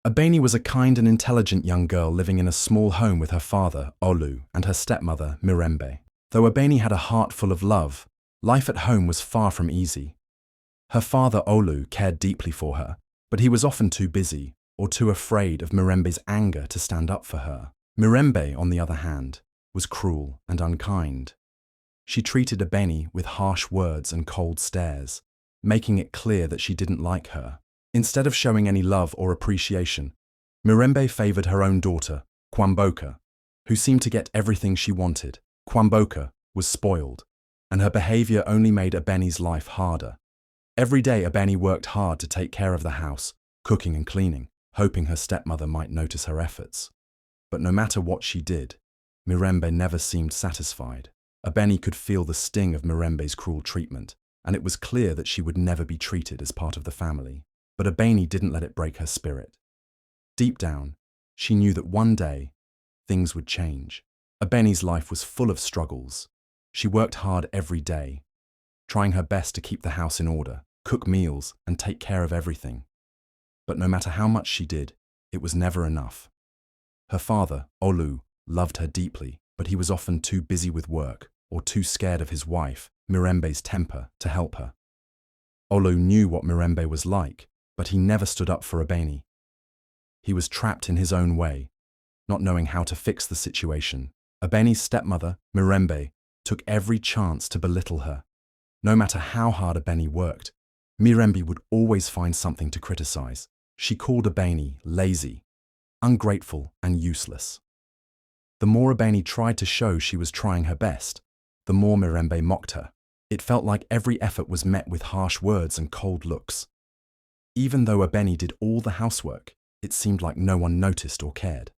Abeni was a kind and intelligent young girl living in a small home with her father, Olu, and her stepmother, Mirembe. Though Abeni had a heart full of love, life at home was far from easy. Her father, Olu, cared deeply for her, but he was often too busy or too afraid of Mirembe's anger to stand up for her. Mirembe, on the other hand, was cruel and unkind. She treated Abeni with harsh words and cold stares, making it clear that she didn't like her. Instead of showing any love or appreciation, Mirembe favored her own daughter, Kwamboka, who seemed to get everything she wanted. Kwamboka was spoiled, and her behavior only made Abeni's life harder. Every day Abeni worked hard to take care of the house, cooking and cleaning, hoping her stepmother might notice her efforts. But no matter what she did, Mirembe never seemed satisfied. Abeni could feel the sting of Mirembe's cruel treatment, and it was clear that she would never be treated as part of the family. But Abeni didn't let it break her spirit. Deep down, she knew that one day, things would change. Abeni's life was full of struggles. She worked hard every day, trying her best to keep the house in order, cook meals, and take care of everything. But no matter how much she did, it was never enough. Her father, Olu, loved her deeply, but he was often too busy with work or too scared of his wife, Mirembe's temper, to help her. Olu knew what Mirembe was like, but he never stood up for Abeni. He was trapped in his own way, not knowing how to fix the situation. Abeni's stepmother, Mirembe, took every chance to belittle her. No matter how hard Abeni worked, Mirembe would always find something to criticize. She called Abeni lazy, ungrateful, and useless. The more Abeni tried to show she was trying her best, the more Mirembe mocked her. It felt like every effort was met with harsh words and cold looks. Even though Abeni did all the housework, it seemed like no one noticed or cared.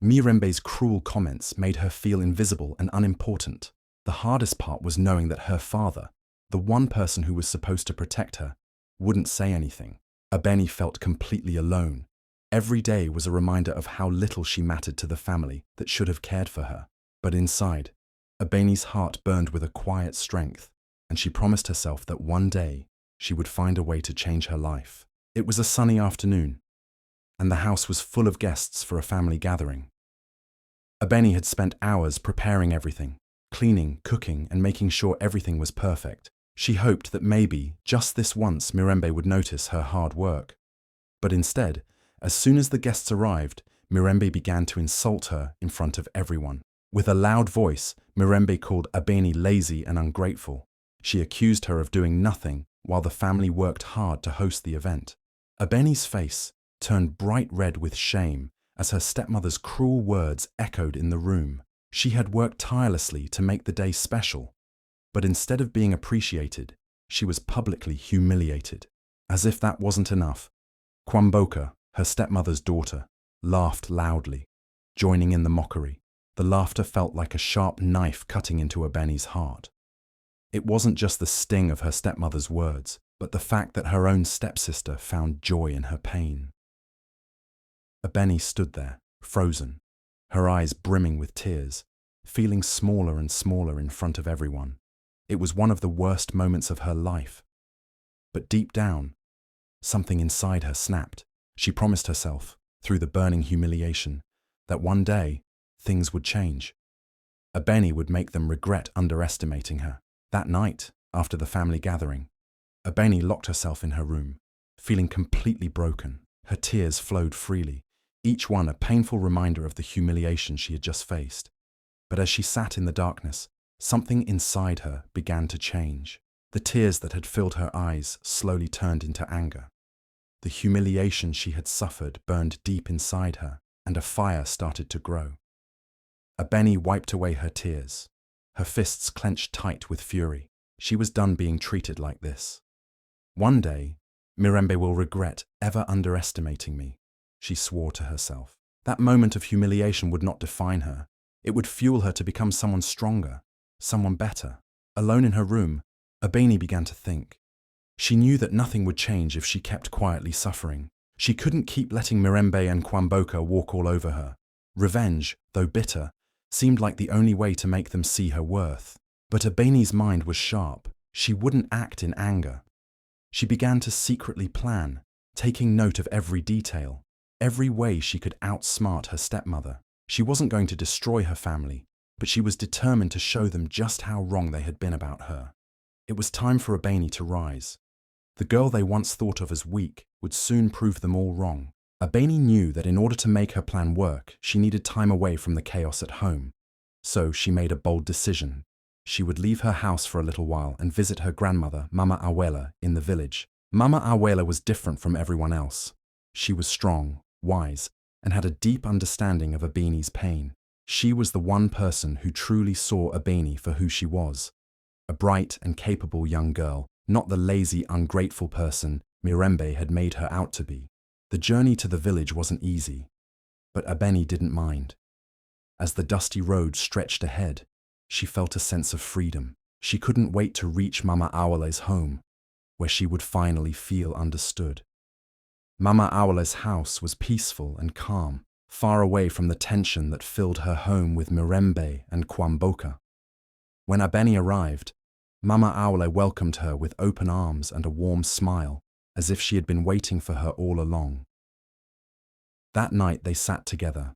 Mirembe's cruel comments made her feel invisible and unimportant. The hardest part was knowing that her father, the one person who was supposed to protect her, wouldn't say anything. Abeni felt completely alone. Every day was a reminder of how little she mattered to the family that should have cared for her. But inside, Abeni's heart burned with a quiet strength, and she promised herself that one day she would find a way to change her life. It was a sunny afternoon, and the house was full of guests for a family gathering. Abeni had spent hours preparing everything, cleaning, cooking, and making sure everything was perfect. She hoped that maybe, just this once, Mirembe would notice her hard work. But instead, as soon as the guests arrived, Mirembe began to insult her in front of everyone. With a loud voice, Mirembe called Abeni lazy and ungrateful. She accused her of doing nothing while the family worked hard to host the event. Abeni's face turned bright red with shame as her stepmother's cruel words echoed in the room. She had worked tirelessly to make the day special, but instead of being appreciated, she was publicly humiliated. As if that wasn't enough, Kwamboka, her stepmother's daughter, laughed loudly, joining in the mockery. The laughter felt like a sharp knife cutting into Abeni's heart. It wasn't just the sting of her stepmother's words, but the fact that her own stepsister found joy in her pain. Abeni stood there, frozen, her eyes brimming with tears, feeling smaller and smaller in front of everyone. It was one of the worst moments of her life. But deep down, something inside her snapped. She promised herself, through the burning humiliation, that one day things would change. Abeni would make them regret underestimating her. That night, after the family gathering, Abeni locked herself in her room, feeling completely broken. Her tears flowed freely, each one a painful reminder of the humiliation she had just faced. But as she sat in the darkness, something inside her began to change. The tears that had filled her eyes slowly turned into anger. The humiliation she had suffered burned deep inside her, and a fire started to grow. Abeni wiped away her tears, her fists clenched tight with fury. She was done being treated like this. One day, Mirembe will regret ever underestimating me, she swore to herself. That moment of humiliation would not define her. It would fuel her to become someone stronger, someone better. Alone in her room, Abeni began to think. She knew that nothing would change if she kept quietly suffering. She couldn't keep letting Mirembe and Kwamboka walk all over her. Revenge, though bitter, seemed like the only way to make them see her worth. But Abeni's mind was sharp. She wouldn't act in anger. She began to secretly plan, taking note of every detail. every way she could outsmart her stepmother. She wasn't going to destroy her family, but she was determined to show them just how wrong they had been about her. It was time for Abeni to rise. The girl they once thought of as weak would soon prove them all wrong. Abeni knew that in order to make her plan work, she needed time away from the chaos at home. So she made a bold decision. She would leave her house for a little while and visit her grandmother, Mama Abuela, in the village. Mama Abuela was different from everyone else. She was strong, wise, and had a deep understanding of Abeni's pain. She was the one person who truly saw Abeni for who she was. A bright and capable young girl, not the lazy, ungrateful person Mirembe had made her out to be. The journey to the village wasn't easy, but Abeni didn't mind. As the dusty road stretched ahead, she felt a sense of freedom. She couldn't wait to reach Mama Abuela's home, where she would finally feel understood. Mama Abuela's house was peaceful and calm, far away from the tension that filled her home with Mirembe and Kwamboka. When Abeni arrived, Mama Abuela welcomed her with open arms and a warm smile, as if she had been waiting for her all along. That night they sat together,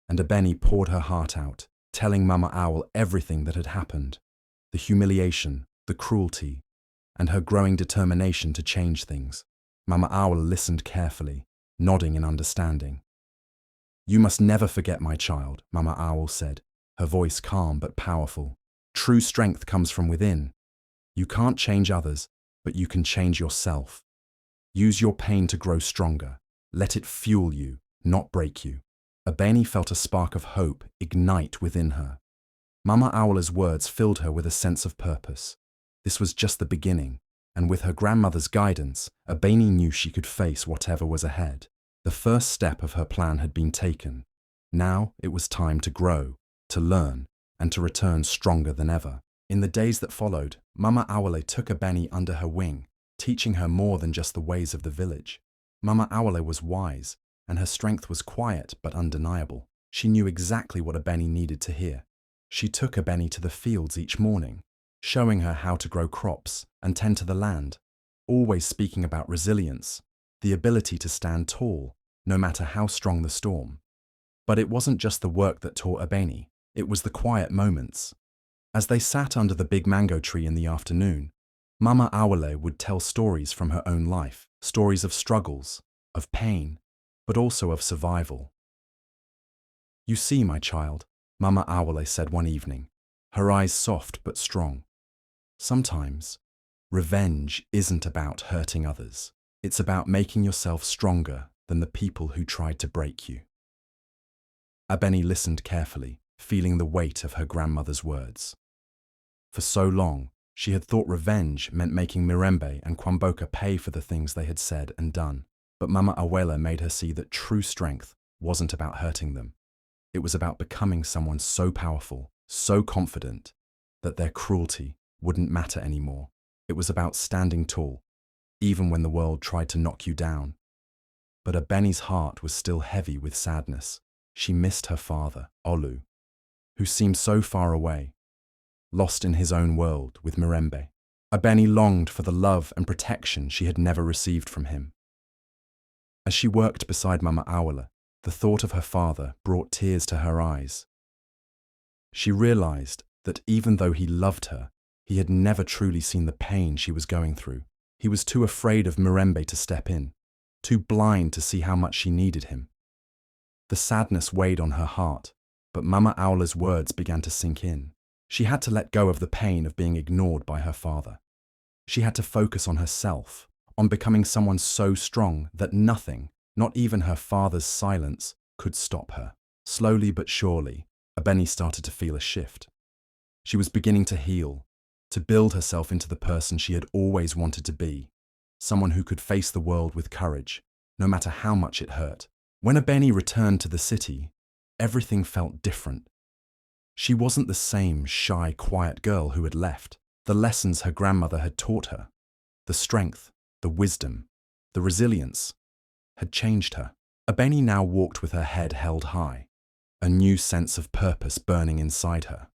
and Abeni poured her heart out, telling Mama Owl everything that had happened, the humiliation, the cruelty, and her growing determination to change things. Mama Owl listened carefully, nodding in understanding. "You must never forget, my child," Mama Owl said, her voice calm but powerful. "True strength comes from within. You can't change others, but you can change yourself. Use your pain to grow stronger. Let it fuel you, not break you." Abeni felt a spark of hope ignite within her. Mama Owla's words filled her with a sense of purpose. This was just the beginning, and with her grandmother's guidance, Abeni knew she could face whatever was ahead. The first step of her plan had been taken. Now it was time to grow, to learn, and to return stronger than ever. In the days that followed, Mama Owla took Abeni under her wing, teaching her more than just the ways of the village. Mama Owla was wise, and her strength was quiet but undeniable. She knew exactly what Abeni needed to hear. She took Abeni to the fields each morning, showing her how to grow crops and tend to the land, always speaking about resilience, the ability to stand tall, no matter how strong the storm. But it wasn't just the work that taught Abeni, it was the quiet moments. As they sat under the big mango tree in the afternoon, Mama Owla would tell stories from her own life, stories of struggles, of pain, but also of survival. "You see, my child," Mama Owla said one evening, her eyes soft but strong. "Sometimes, revenge isn't about hurting others. It's about making yourself stronger than the people who tried to break you." Abeni listened carefully, feeling the weight of her grandmother's words. For so long, she had thought revenge meant making Mirembe and Kwamboka pay for the things they had said and done. But Mama Abuela made her see that true strength wasn't about hurting them. It was about becoming someone so powerful, so confident, that their cruelty wouldn't matter anymore. It was about standing tall, even when the world tried to knock you down. But Abeni's heart was still heavy with sadness. She missed her father, Olu, who seemed so far away, lost in his own world with Mirembe. Abeni longed for the love and protection she had never received from him. As she worked beside Mama Owla, the thought of her father brought tears to her eyes. She realized that even though he loved her, he had never truly seen the pain she was going through. He was too afraid of Mirembe to step in, too blind to see how much she needed him. The sadness weighed on her heart, but Mama Owla's words began to sink in. She had to let go of the pain of being ignored by her father. She had to focus on herself, on becoming someone so strong that nothing, not even her father's silence, could stop her. Slowly but surely, Abeni started to feel a shift. She was beginning to heal, to build herself into the person she had always wanted to be, someone who could face the world with courage, no matter how much it hurt. When Abeni returned to the city, everything felt different. She wasn't the same shy, quiet girl who had left. The lessons her grandmother had taught her, the strength, the wisdom, the resilience, had changed her. Abeni now walked with her head held high, a new sense of purpose burning inside her.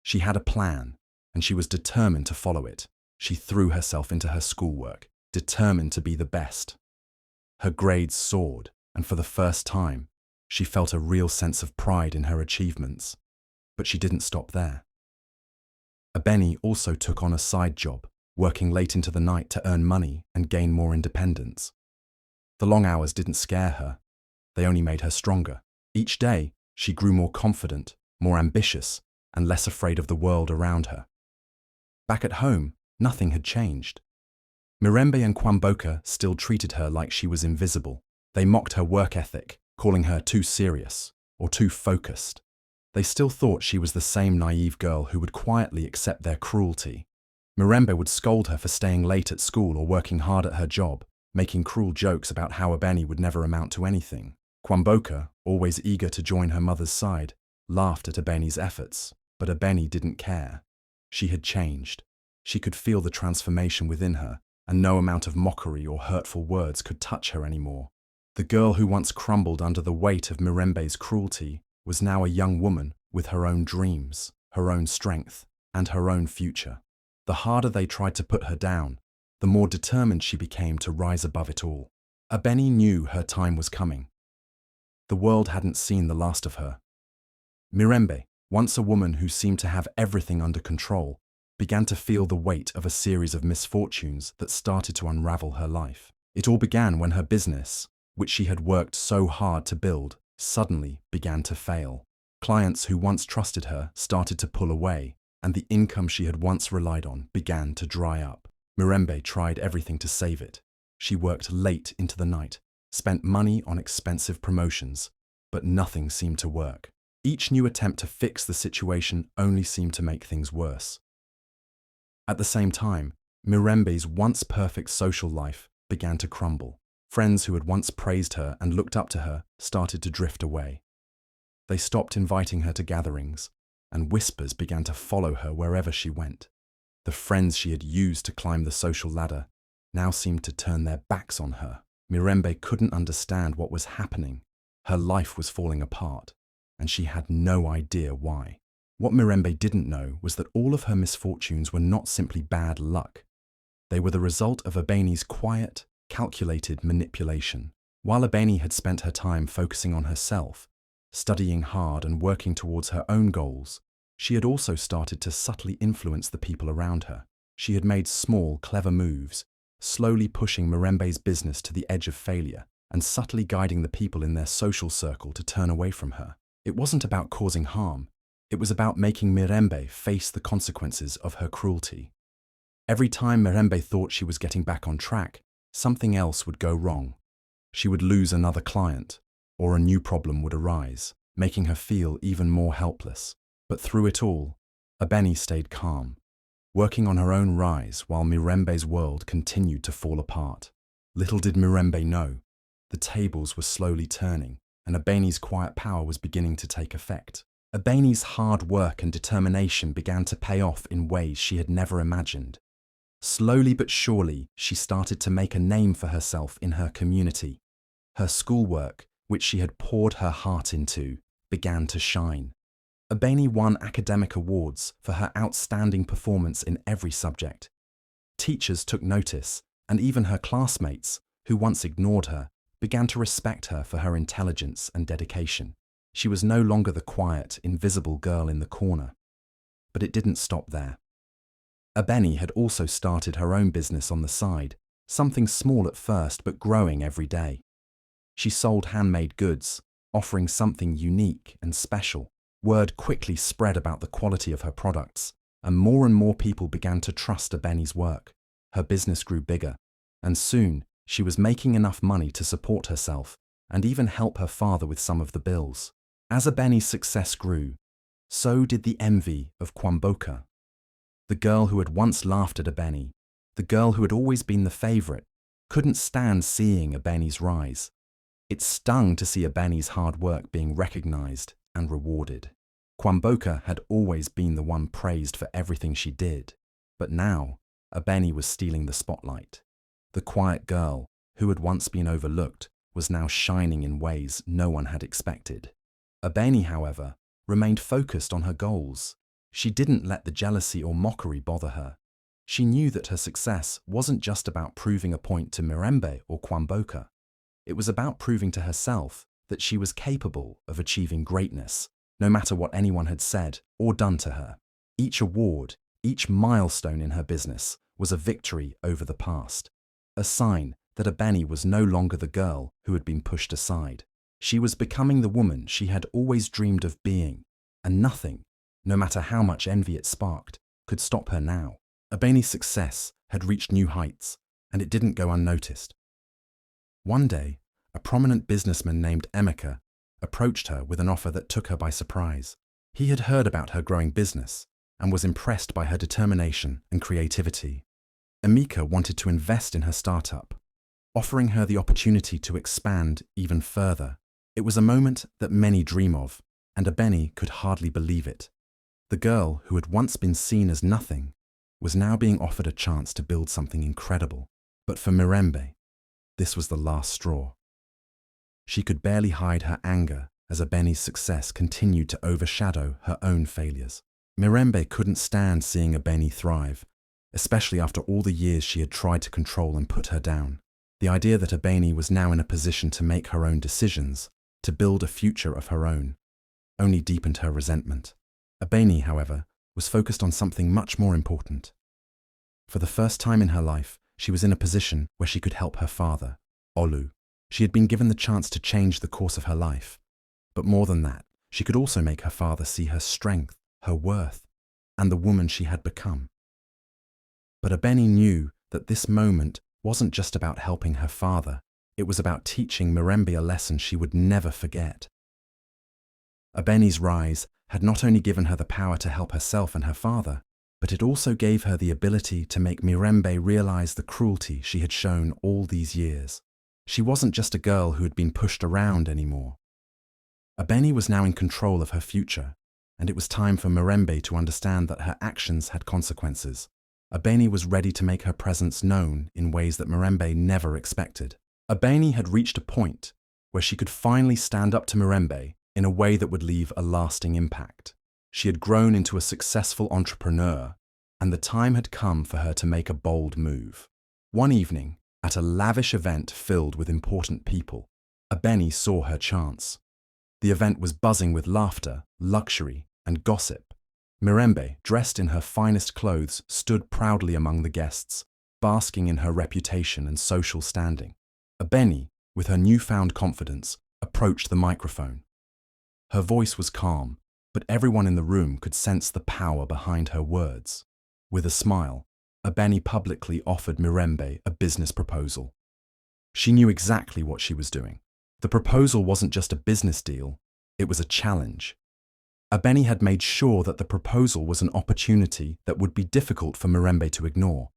She had a plan, and she was determined to follow it. She threw herself into her schoolwork, determined to be the best. Her grades soared, and for the first time, she felt a real sense of pride in her achievements. But she didn't stop there. Abeni also took on a side job, working late into the night to earn money and gain more independence. The long hours didn't scare her. They only made her stronger. Each day, she grew more confident, more ambitious, and less afraid of the world around her. Back at home, nothing had changed. Mirembe and Kwamboka still treated her like she was invisible. They mocked her work ethic, calling her too serious or too focused. They still thought she was the same naive girl who would quietly accept their cruelty. Mirembe would scold her for staying late at school or working hard at her job, making cruel jokes about how Abeni would never amount to anything. Kwamboka, always eager to join her mother's side, laughed at Abeni's efforts, but Abeni didn't care. She had changed. She could feel the transformation within her, and no amount of mockery or hurtful words could touch her anymore. The girl who once crumbled under the weight of Mirembe's cruelty was now a young woman with her own dreams, her own strength, and her own future. The harder they tried to put her down, the more determined she became to rise above it all. Abeni knew her time was coming. The world hadn't seen the last of her. Mirembe, once a woman who seemed to have everything under control, began to feel the weight of a series of misfortunes that started to unravel her life. It all began when her business, which she had worked so hard to build, suddenly began to fail. Clients who once trusted her started to pull away, and the income she had once relied on began to dry up. Mirembe tried everything to save it. She worked late into the night, spent money on expensive promotions, but nothing seemed to work. Each new attempt to fix the situation only seemed to make things worse. At the same time, Mirembe's once perfect social life began to crumble. Friends who had once praised her and looked up to her started to drift away. They stopped inviting her to gatherings, and whispers began to follow her wherever she went. The friends she had used to climb the social ladder now seemed to turn their backs on her. Mirembe couldn't understand what was happening. Her life was falling apart, and she had no idea why. What Mirembe didn't know was that all of her misfortunes were not simply bad luck. They were the result of Abeni's quiet, calculated manipulation. While Abeni had spent her time focusing on herself, studying hard and working towards her own goals, she had also started to subtly influence the people around her. She had made small, clever moves, slowly pushing Mirembe's business to the edge of failure and subtly guiding the people in their social circle to turn away from her. It wasn't about causing harm. It was about making Mirembe face the consequences of her cruelty. Every time Mirembe thought she was getting back on track, something else would go wrong. She would lose another client, or a new problem would arise, making her feel even more helpless. But through it all, Abeni stayed calm, working on her own rise while Mirembe's world continued to fall apart. Little did Mirembe know, the tables were slowly turning, and Abeni's quiet power was beginning to take effect. Abeni's hard work and determination began to pay off in ways she had never imagined. Slowly but surely, she started to make a name for herself in her community. Her schoolwork, which she had poured her heart into, began to shine. Abeni won academic awards for her outstanding performance in every subject. Teachers took notice, and even her classmates, who once ignored her, began to respect her for her intelligence and dedication. She was no longer the quiet, invisible girl in the corner. But it didn't stop there. Abeni had also started her own business on the side, something small at first but growing every day. She sold handmade goods, offering something unique and special. Word quickly spread about the quality of her products, and more people began to trust Abeni's work. Her business grew bigger, and soon she was making enough money to support herself and even help her father with some of the bills. As Abeni's success grew, so did the envy of Kwamboka. The girl who had once laughed at Abeni, the girl who had always been the favorite, couldn't stand seeing Abeni's rise. It stung to see Abeni's hard work being recognized and rewarded. Kwamboka had always been the one praised for everything she did, but now Abeni was stealing the spotlight. The quiet girl, who had once been overlooked, was now shining in ways no one had expected. Abeni, however, remained focused on her goals. She didn't let the jealousy or mockery bother her. She knew that her success wasn't just about proving a point to Mirembe or Kwamboka. It was about proving to herself that she was capable of achieving greatness, no matter what anyone had said or done to her. Each award, each milestone in her business was a victory over the past, a sign that Abeni was no longer the girl who had been pushed aside. She was becoming the woman she had always dreamed of being, and nothing, no matter how much envy it sparked, could stop her now. Abeni's success had reached new heights, and it didn't go unnoticed. One day, a prominent businessman named Emeka approached her with an offer that took her by surprise. He had heard about her growing business and was impressed by her determination and creativity. Emeka wanted to invest in her startup, offering her the opportunity to expand even further. It was a moment that many dream of, and Abeni could hardly believe it. The girl who had once been seen as nothing was now being offered a chance to build something incredible. But for Mirembe, this was the last straw. She could barely hide her anger as Abeni's success continued to overshadow her own failures. Mirembe couldn't stand seeing Abeni thrive, especially after all the years she had tried to control and put her down. The idea that Abeni was now in a position to make her own decisions, to build a future of her own, only deepened her resentment. Abeni, however, was focused on something much more important. For the first time in her life, she was in a position where she could help her father, Olu. She had been given the chance to change the course of her life. But more than that, she could also make her father see her strength, her worth, and the woman she had become. But Abeni knew that this moment wasn't just about helping her father, it was about teaching Mirembe a lesson she would never forget. Abeni's rise had not only given her the power to help herself and her father, but it also gave her the ability to make Mirembe realize the cruelty she had shown all these years. She wasn't just a girl who had been pushed around anymore. Abeni was now in control of her future, and it was time for Mirembe to understand that her actions had consequences. Abeni was ready to make her presence known in ways that Mirembe never expected. Abeni had reached a point where she could finally stand up to Mirembe in a way that would leave a lasting impact. She had grown into a successful entrepreneur, and the time had come for her to make a bold move. One evening, at a lavish event filled with important people, Abeni saw her chance. The event was buzzing with laughter, luxury, and gossip. Mirembe, dressed in her finest clothes, stood proudly among the guests, basking in her reputation and social standing. Abeni, with her newfound confidence, approached the microphone. Her voice was calm, but everyone in the room could sense the power behind her words. With a smile, Abeni publicly offered Mirembe a business proposal. She knew exactly what she was doing. The proposal wasn't just a business deal, it was a challenge. Abeni had made sure that the proposal was an opportunity that would be difficult for Mirembe to ignore,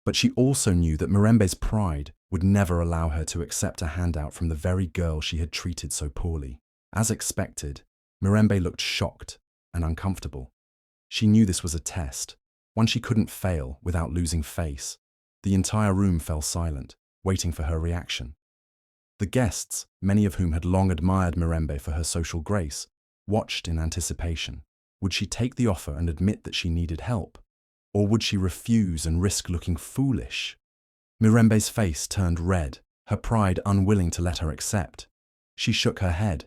but she also knew that Mirembe's pride would never allow her to accept a handout from the very girl she had treated so poorly. As expected, Mirembe looked shocked and uncomfortable. She knew this was a test, one she couldn't fail without losing face. The entire room fell silent, waiting for her reaction. The guests, many of whom had long admired Mirembe for her social grace, watched in anticipation. Would she take the offer and admit that she needed help? Or would she refuse and risk looking foolish? Mirembe's face turned red, her pride unwilling to let her accept. She shook her head,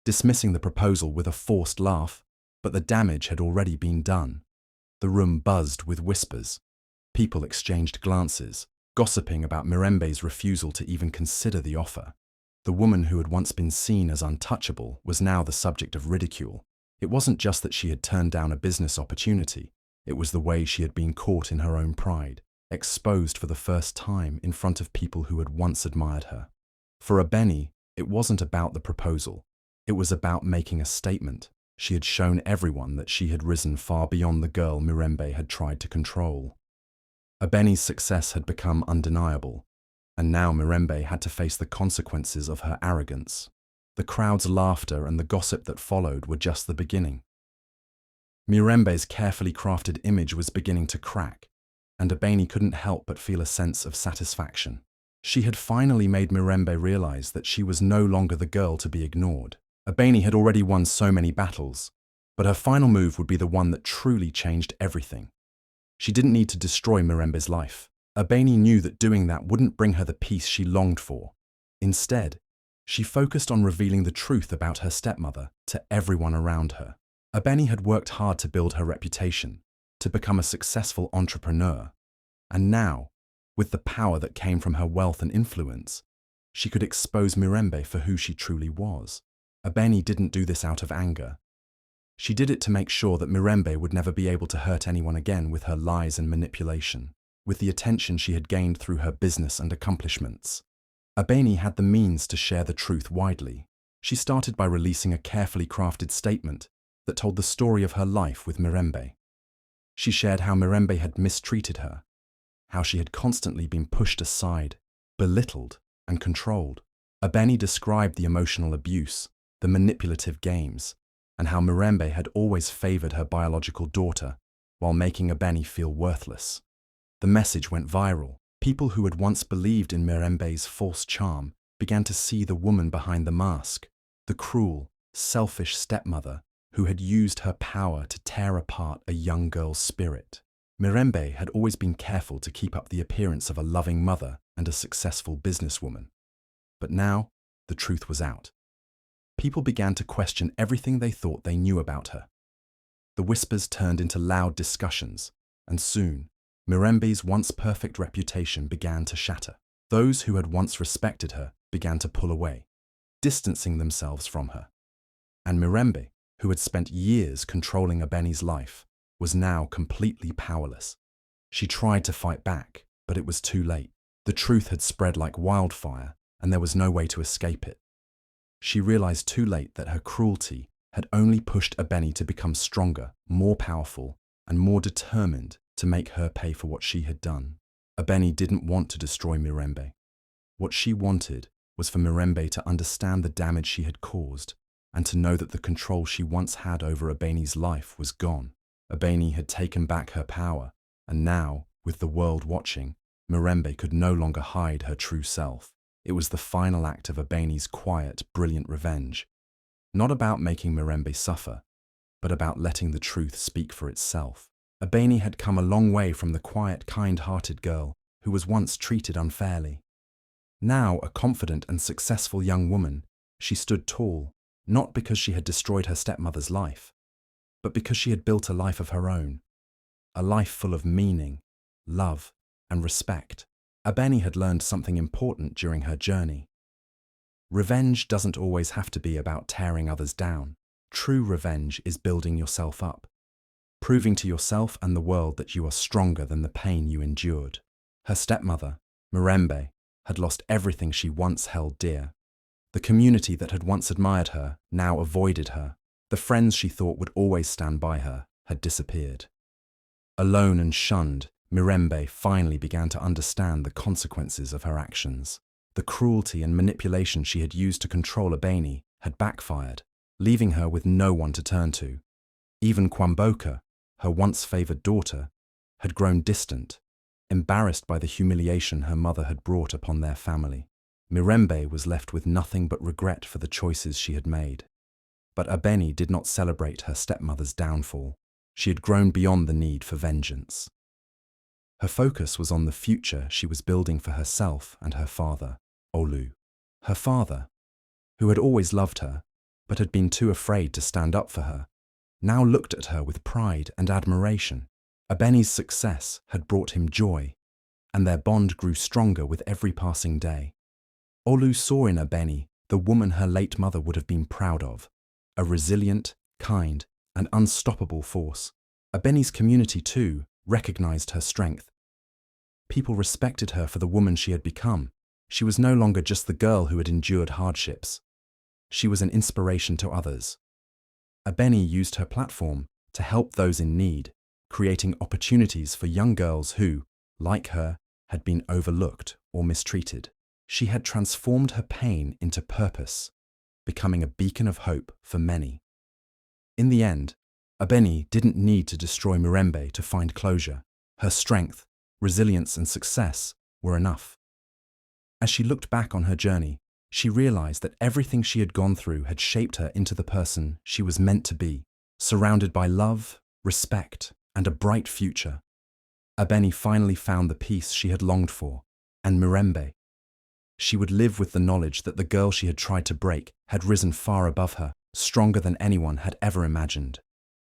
dismissing the proposal with a forced laugh, but the damage had already been done. The room buzzed with whispers. People exchanged glances, gossiping about Mirembe's refusal to even consider the offer. The woman who had once been seen as untouchable was now the subject of ridicule. It wasn't just that she had turned down a business opportunity, it was the way she had been caught in her own pride, exposed for the first time in front of people who had once admired her. For Abeni, it wasn't about the proposal. It was about making a statement. She had shown everyone that she had risen far beyond the girl Mirembe had tried to control. Abeni's success had become undeniable, and now Mirembe had to face the consequences of her arrogance. The crowd's laughter and the gossip that followed were just the beginning. Mirembe's carefully crafted image was beginning to crack, and Abeni couldn't help but feel a sense of satisfaction. She had finally made Mirembe realize that she was no longer the girl to be ignored. Abeni had already won so many battles, but her final move would be the one that truly changed everything. She didn't need to destroy Mirembe's life. Abeni knew that doing that wouldn't bring her the peace she longed for. Instead, She focused on revealing the truth about her stepmother to everyone around her. Abeni had worked hard to build her reputation, to become a successful entrepreneur, and now, with the power that came from her wealth and influence, she could expose Mirembe for who she truly was. Abeni didn't do this out of anger. She did it to make sure that Mirembe would never be able to hurt anyone again with her lies and manipulation. With the attention she had gained through her business and accomplishments, Abeni had the means to share the truth widely. She started by releasing a carefully crafted statement that told the story of her life with Mirembe. She shared how Mirembe had mistreated her, how she had constantly been pushed aside, belittled, and controlled. Abeni described the emotional abuse, the manipulative games, and how Mirembe had always favored her biological daughter while making Abeni feel worthless. The message went viral. People who had once believed in Mirembe's false charm began to see the woman behind the mask, the cruel, selfish stepmother who had used her power to tear apart a young girl's spirit. Mirembe had always been careful to keep up the appearance of a loving mother and a successful businesswoman. But now, the truth was out. People began to question everything they thought they knew about her. The whispers turned into loud discussions, and soon, Mirembe's once perfect reputation began to shatter. Those who had once respected her began to pull away, distancing themselves from her. And Mirembe, who had spent years controlling Abeni's life, was now completely powerless. She tried to fight back, but it was too late. The truth had spread like wildfire, and there was no way to escape it. She realized too late that her cruelty had only pushed Abeni to become stronger, more powerful, and more determined to make her pay for what she had done. Abeni didn't want to destroy Mirembe. What she wanted was for Mirembe to understand the damage she had caused and to know that the control she once had over Abeni's life was gone. Abeni had taken back her power, and now, with the world watching, Mirembe could no longer hide her true self. It was the final act of Abeni's quiet, brilliant revenge. Not about making Mirembe suffer, but about letting the truth speak for itself. Abeni had come a long way from the quiet, kind-hearted girl who was once treated unfairly. Now, a confident and successful young woman, she stood tall, not because she had destroyed her stepmother's life, but because she had built a life of her own, a life full of meaning, love, and respect. Abeni had learned something important during her journey. Revenge doesn't always have to be about tearing others down. True revenge is building yourself up, proving to yourself and the world that you are stronger than the pain you endured. Her stepmother, Mirembe, had lost everything she once held dear. The community that had once admired her now avoided her. The friends she thought would always stand by her had disappeared. Alone and shunned, Mirembe finally began to understand the consequences of her actions. The cruelty and manipulation she had used to control Abeni had backfired, leaving her with no one to turn to. Even Kwamboka, her once favored daughter, had grown distant, embarrassed by the humiliation her mother had brought upon their family. Mirembe was left with nothing but regret for the choices she had made. But Abeni did not celebrate her stepmother's downfall. She had grown beyond the need for vengeance. Her focus was on the future she was building for herself and her father, Olu. Her father, who had always loved her, but had been too afraid to stand up for her, now looked at her with pride and admiration. Abeni's success had brought him joy, and their bond grew stronger with every passing day. Olu saw in Abeni the woman her late mother would have been proud of, a resilient, kind, and unstoppable force. Abeni's community, too, recognized her strength. People respected her for the woman she had become. She was no longer just the girl who had endured hardships. She was an inspiration to others. Abeni used her platform to help those in need, creating opportunities for young girls who, like her, had been overlooked or mistreated. She had transformed her pain into purpose, becoming a beacon of hope for many. In the end, Abeni didn't need to destroy Mirembe to find closure. Her strength, resilience, and success were enough. As she looked back on her journey, she realized that everything she had gone through had shaped her into the person she was meant to be, surrounded by love, respect, and a bright future. Abeni finally found the peace she had longed for, and Mirembe, she would live with the knowledge that the girl she had tried to break had risen far above her, stronger than anyone had ever imagined.